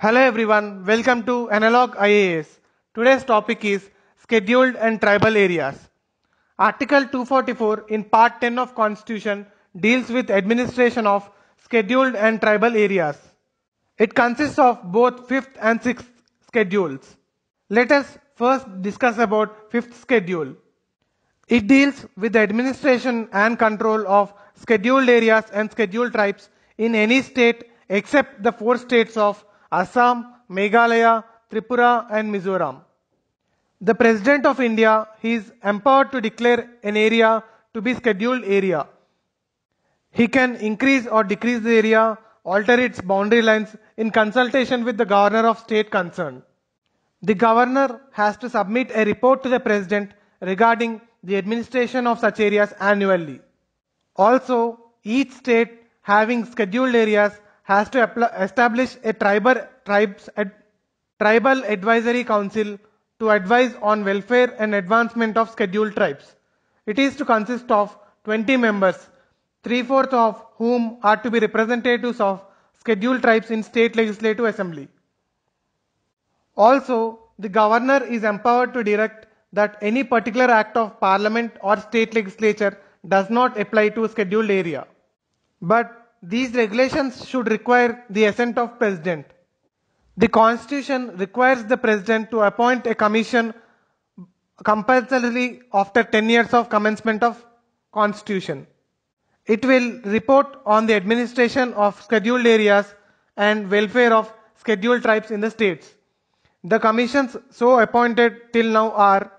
Hello everyone, welcome to Analog IAS. Today's topic is Scheduled and Tribal Areas. Article 244 in Part 10 of Constitution deals with administration of scheduled and tribal areas. It consists of both 5th and 6th schedules. Let us first discuss about 5th schedule. It deals with the administration and control of scheduled areas and scheduled tribes in any state except the 4 states of Assam, Meghalaya, Tripura and Mizoram. The President of India is empowered to declare an area to be scheduled area. He can increase or decrease the area, alter its boundary lines in consultation with the governor of state concerned. The governor has to submit a report to the President regarding the administration of such areas annually. Also, each state having scheduled areas has to establish a tribal advisory council to advise on welfare and advancement of scheduled tribes. It is to consist of 20 members, 3/4 of whom are to be representatives of scheduled tribes in state legislative assembly. Also, the governor is empowered to direct that any particular act of parliament or state legislature does not apply to a scheduled area. But these regulations should require the assent of President. The Constitution requires the President to appoint a commission compulsorily after 10 years of commencement of Constitution. It will report on the administration of scheduled areas and welfare of scheduled tribes in the states. The commissions so appointed till now are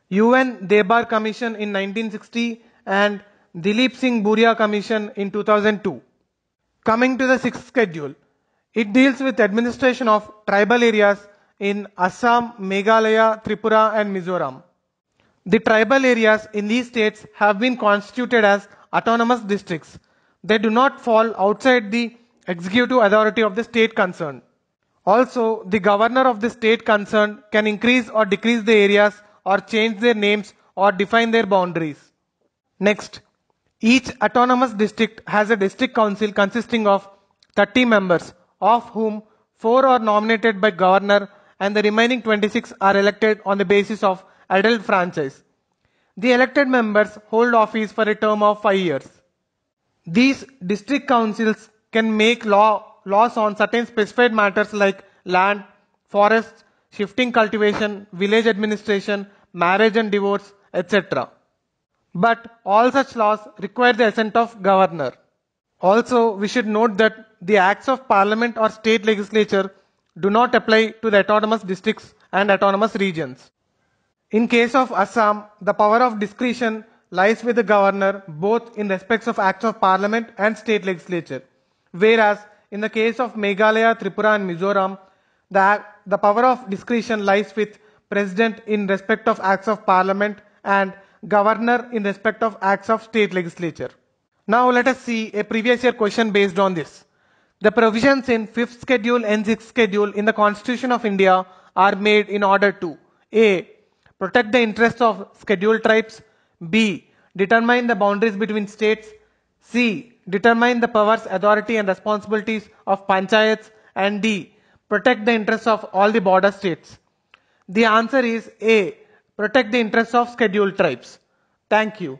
UN Debar Commission in 1960 and Dilip Singh Bhuria Commission in 2002. Coming to the 6th schedule, it deals with administration of tribal areas in Assam, Meghalaya, Tripura and Mizoram. The tribal areas in these states have been constituted as autonomous districts. They do not fall outside the executive authority of the state concerned. Also, the governor of the state concerned can increase or decrease the areas or change their names or define their boundaries. Next, each autonomous district has a district council consisting of 30 members, of whom 4 are nominated by governor and the remaining 26 are elected on the basis of adult franchise. The elected members hold office for a term of 5 years. These district councils can make laws on certain specified matters like land, forests, shifting cultivation, village administration, marriage and divorce, etc. But all such laws require the assent of governor. Also, we should note that the acts of parliament or state legislature do not apply to the autonomous districts and autonomous regions. In case of Assam, the power of discretion lies with the governor both in respects of acts of parliament and state legislature. Whereas in the case of Meghalaya, Tripura and Mizoram, the power of discretion lies with president in respect of acts of parliament and governor in respect of acts of state legislature. Now let us see a previous year question based on this. The provisions in 5th schedule and 6th schedule in the Constitution of India are made in order to A. Protect the interests of scheduled tribes, B. Determine the boundaries between states, C. Determine the powers, authority and responsibilities of panchayats, and D. Protect the interests of all the border states. The answer is A. Protect the interests of scheduled tribes. Thank you.